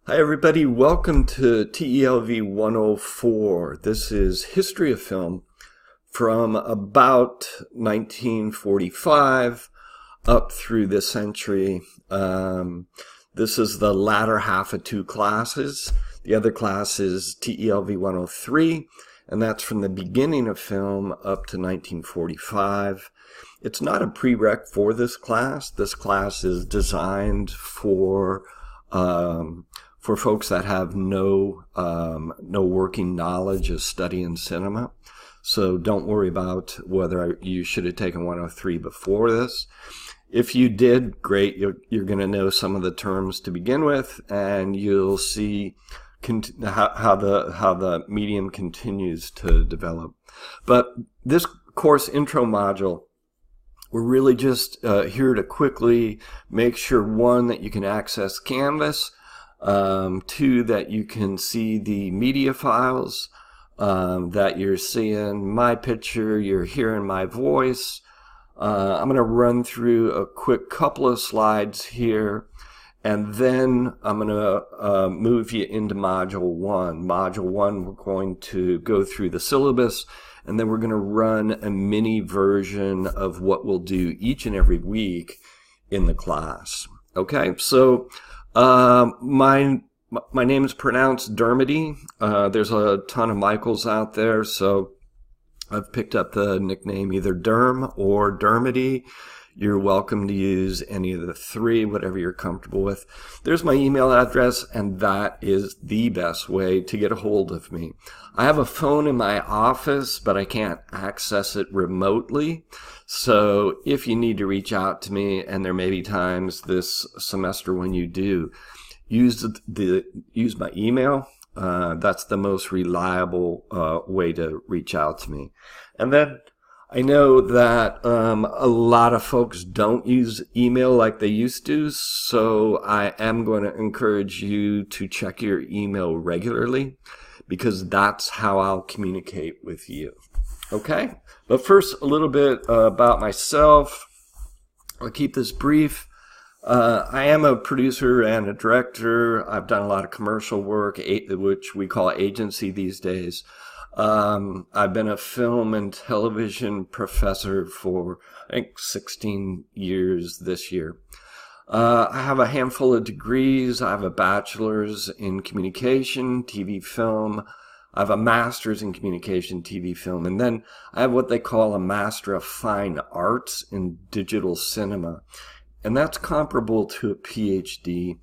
Hi everybody, welcome to TELV 104. This is History of Film from about 1945 up through this century. This is the latter half of two classes. The other class is TELV 103, and that's from the beginning of film up to 1945. It's not a prereq for this class. This class is designed for folks that have no working knowledge of studying cinema. So don't worry about whether you should have taken 103 before this. If you did, great. You're going to know some of the terms to begin with, and you'll see how the medium continues to develop. But this course intro module, we're really just here to quickly make sure, one, that you can access Canvas, two, that you can see the media files, that you're seeing my picture, you're hearing my voice. I'm going to run through a quick couple of slides here, and then I'm going to move you into Module 1. Module 1, we're going to go through the syllabus, and then we're going to run a mini version of what we'll do each and every week in the class. Okay, so my name is pronounced Dermody. There's a ton of Michaels out there, so I've picked up the nickname either Derm or Dermody. You're welcome to use any of the three, whatever you're comfortable with. There's my email address, and that is the best way to get a hold of me. I have a phone in my office, but I can't access it remotely. So if you need to reach out to me, and there may be times this semester when you do, use my email. That's the most reliable way to reach out to me. And then I know that a lot of folks don't use email like they used to, so I am going to encourage you to check your email regularly, because that's how I'll communicate with you. Okay? But first, a little bit about myself. I'll keep this brief. I am a producer and a director. I've done a lot of commercial work, which we call agency these days. I've been a film and television professor for, I think, 16 years this year. I have a handful of degrees. I have a bachelor's in communication, TV, film. I have a master's in communication, TV, film. And then I have what they call a Master of Fine Arts in digital cinema. And that's comparable to a PhD.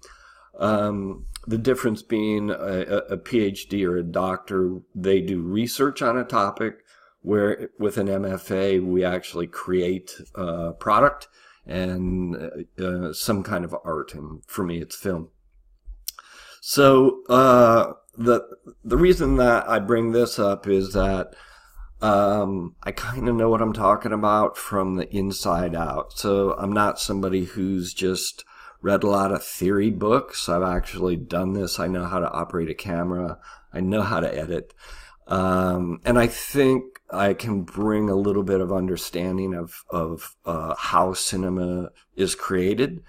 The difference being a PhD or a doctor, they do research on a topic, where with an MFA, we actually create a product and some kind of art. And for me, it's film. So the reason that I bring this up is that I kind of know what I'm talking about from the inside out. So I'm not somebody who's just read a lot of theory books. I've actually done this. I know how to operate a camera. I know how to edit. And I think I can bring a little bit of understanding of how cinema is created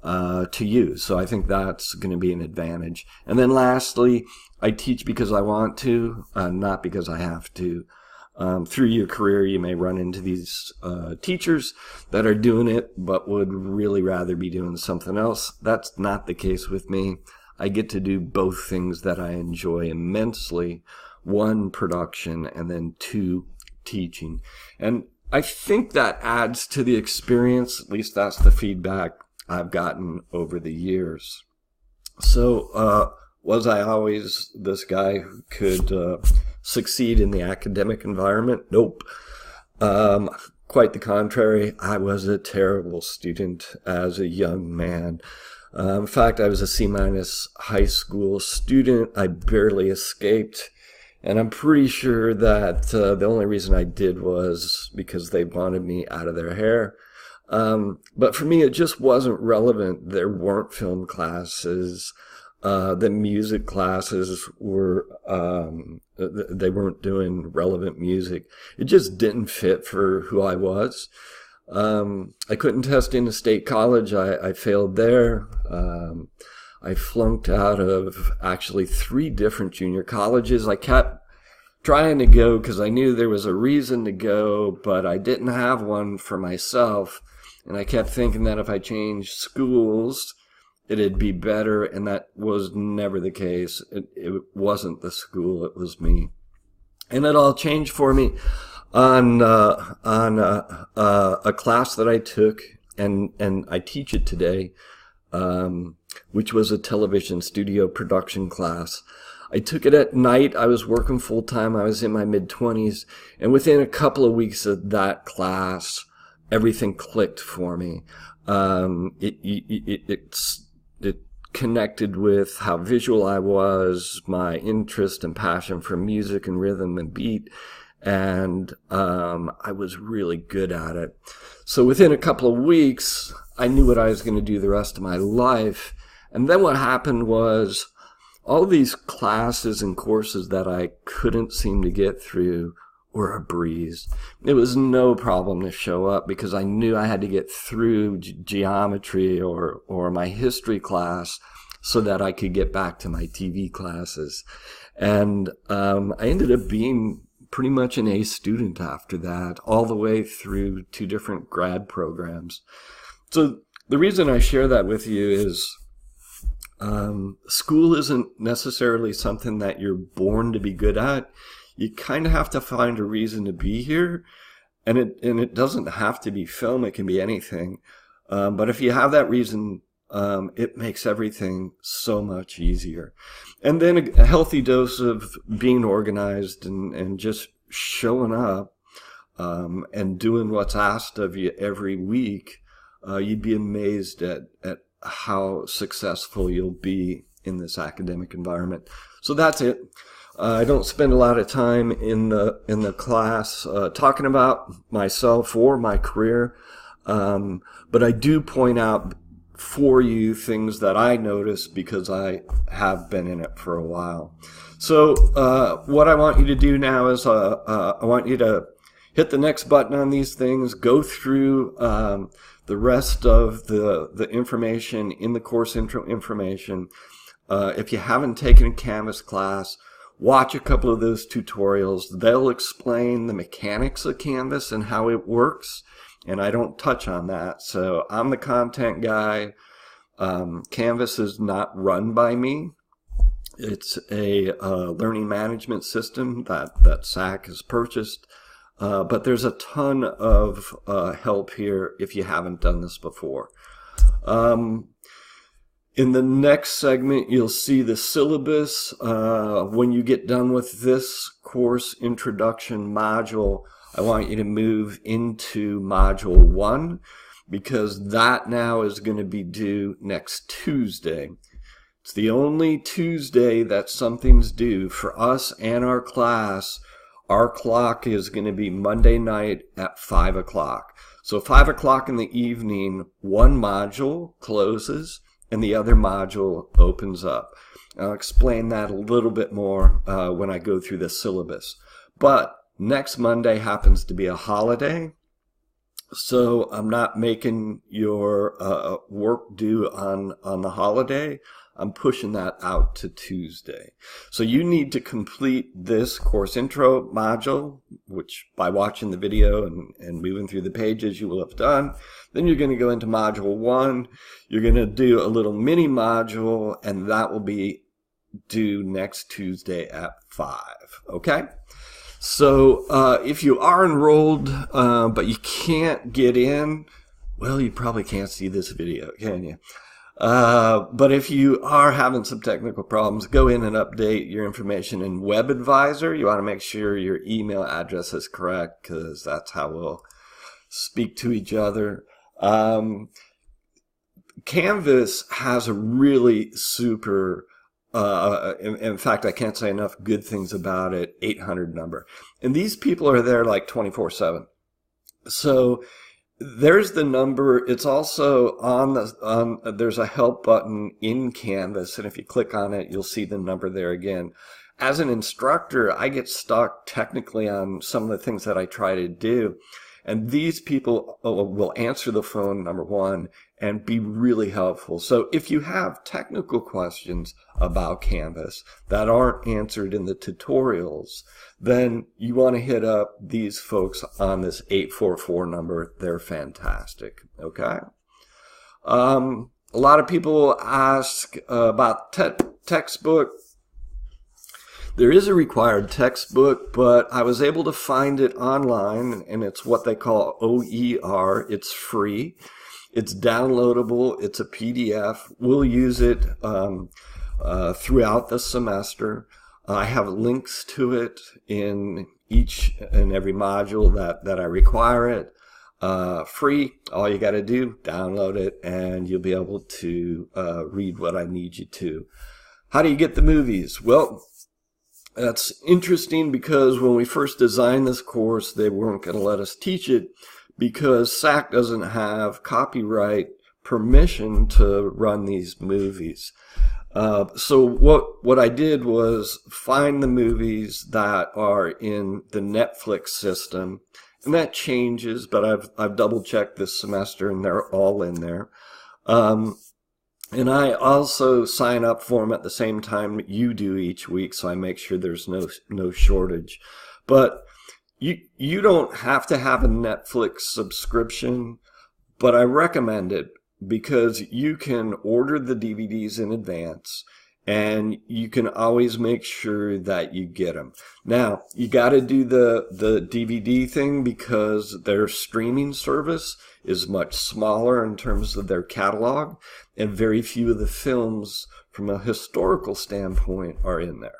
to you. So I think that's going to be an advantage. And then lastly, I teach because I want to, not because I have to. Through your career, you may run into these teachers that are doing it but would really rather be doing something else. That's not the case with me. I get to do both things that I enjoy immensely. One, production, and then two, teaching. And I think that adds to the experience. At least that's the feedback I've gotten over the years. So was I always this guy who could succeed in the academic environment? Nope. Quite the contrary. I was a terrible student as a young man. In fact, I was a C- high school student. I barely escaped. And I'm pretty sure that the only reason I did was because they wanted me out of their hair. But for me, it just wasn't relevant. There weren't film classes. The music classes were, they weren't doing relevant music. It just didn't fit for who I was. I couldn't test into state college. I failed there. I flunked out of actually 3 different junior colleges. I kept trying to go because I knew there was a reason to go, but I didn't have one for myself. And I kept thinking that if I changed schools, it'd be better, and that was never the case. It wasn't the school, it was me. And it all changed for me on a class that I took, and I teach it today, which was a television studio production class. I took it at night. I was working full time. I was in my mid-20s. And within a couple of weeks of that class, everything clicked for me. It connected with how visual I was, my interest and passion for music and rhythm and beat. And I was really good at it. So within a couple of weeks, I knew what I was going to do the rest of my life. And then what happened was, all these classes and courses that I couldn't seem to get through were a breeze. It was no problem to show up because I knew I had to get through geometry or my history class so that I could get back to my TV classes. And I ended up being pretty much an A student after that, all the way through 2 different grad programs. So the reason I share that with you is school isn't necessarily something that you're born to be good at. You kind of have to find a reason to be here, and it doesn't have to be film. It can be anything. But if you have that reason, it makes everything so much easier. And then a healthy dose of being organized and just showing up and doing what's asked of you every week. You'd be amazed at how successful you'll be in this academic environment. So that's it. I don't spend a lot of time in the class talking about myself or my career, but I do point out for you things that I notice because I have been in it for a while. So what I want you to do now is I want you to hit the next button on these things, go through the rest of the information in the course intro information. If you haven't taken a Canvas class, watch a couple of those tutorials. They'll explain the mechanics of Canvas and how it works, and I don't touch on that. So I'm the content guy. Canvas is not run by me. It's a learning management system that SAC has purchased. But there's a ton of help here if you haven't done this before. In the next segment, you'll see the syllabus. When you get done with this course introduction module, I want you to move into module 1 because that now is going to be due next Tuesday. It's the only Tuesday that something's due for us and our class. Our clock is going to be Monday night at 5 o'clock. So 5 o'clock in the evening, one module closes and the other module opens up. I'll explain that a little bit more when I go through the syllabus. But next Monday happens to be a holiday, so I'm not making your work due on the holiday. I'm pushing that out to Tuesday. So you need to complete this course intro module, which by watching the video and moving through the pages you will have done. Then you're going to go into module 1. You're going to do a little mini module, and that will be due next Tuesday at 5. Okay? So if you are enrolled but you can't get in, well, you probably can't see this video, can you? But if you are having some technical problems, go in and update your information in WebAdvisor. You want to make sure your email address is correct because that's how we'll speak to each other. Canvas has a really super, in fact, I can't say enough good things about it, 800 number. And these people are there like 24/7. So there's the number. It's also there's a help button in Canvas, and if you click on it, you'll see the number there again. As an instructor, I get stuck technically on some of the things that I try to do, and these people will answer the phone, number one, and be really helpful. So if you have technical questions about Canvas that aren't answered in the tutorials, then you want to hit up these folks on this 844 number. They're fantastic, okay? A lot of people ask about textbook. There is a required textbook, but I was able to find it online, and it's what they call OER. It's free. It's downloadable. It's a PDF. We'll use it throughout the semester. I have links to it in each and every module that I require it. Free. All you got to do, download it, and you'll be able to read what I need you to. How do you get the movies? Well, that's interesting because when we first designed this course, they weren't going to let us teach it because SAC doesn't have copyright permission to run these movies. So what I did was find the movies that are in the Netflix system, and that changes, but I've double checked this semester and they're all in there. And I also sign up for them at the same time you do each week, so I make sure there's no shortage. But you don't have to have a Netflix subscription, but I recommend it because you can order the DVDs in advance and you can always make sure that you get them. Now, you got to do the DVD thing because their streaming service is much smaller in terms of their catalog, and very few of the films from a historical standpoint are in there.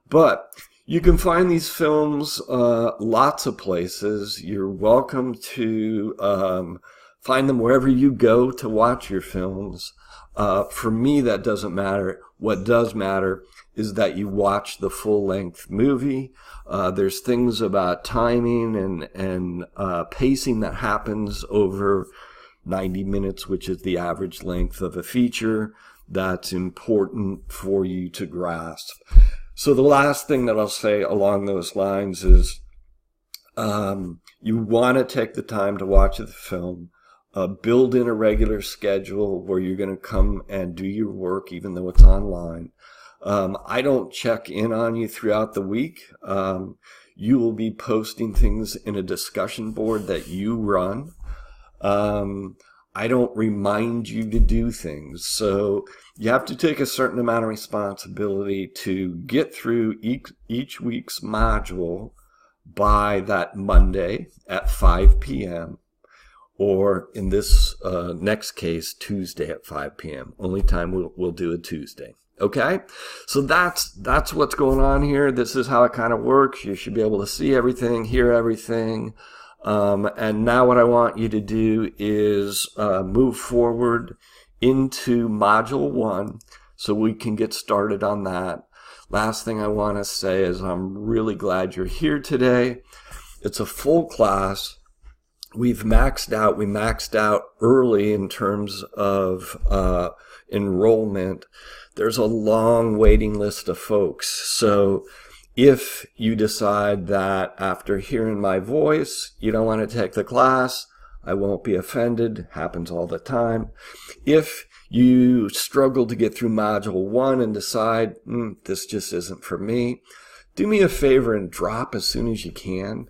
But you can find these films lots of places. You're welcome to find them wherever you go to watch your films. For me, that doesn't matter. What does matter is that you watch the full-length movie. There's things about timing and pacing that happens over 90 minutes, which is the average length of a feature, that's important for you to grasp. So the last thing that I'll say along those lines is you want to take the time to watch the film. Build in a regular schedule where you're going to come and do your work even though it's online. I don't check in on you throughout the week. You will be posting things in a discussion board that you run. I don't remind you to do things. So you have to take a certain amount of responsibility to get through each week's module by that Monday at 5 p.m. or in this next case, Tuesday at 5 p.m. Only time we'll do a Tuesday. Okay? So that's what's going on here. This is how it kind of works. You should be able to see everything, hear everything. And now what I want you to do is move forward into Module 1 so we can get started on that. Last thing I want to say is I'm really glad you're here today. It's a full class. We maxed out early in terms of enrollment. There's a long waiting list of folks. So if you decide that after hearing my voice, you don't want to take the class, I won't be offended. Happens all the time. If you struggle to get through Module 1 and decide, this just isn't for me, do me a favor and drop as soon as you can.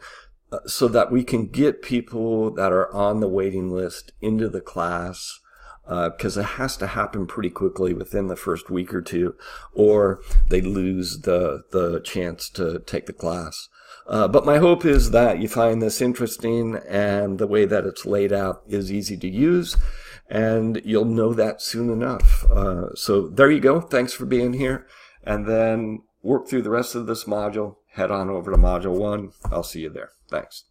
So that we can get people that are on the waiting list into the class, because it has to happen pretty quickly within the first week or two, or they lose the chance to take the class. But my hope is that you find this interesting and the way that it's laid out is easy to use, and you'll know that soon enough. So there you go. Thanks for being here. And then work through the rest of this module. Head on over to Module 1. I'll see you there. Thanks.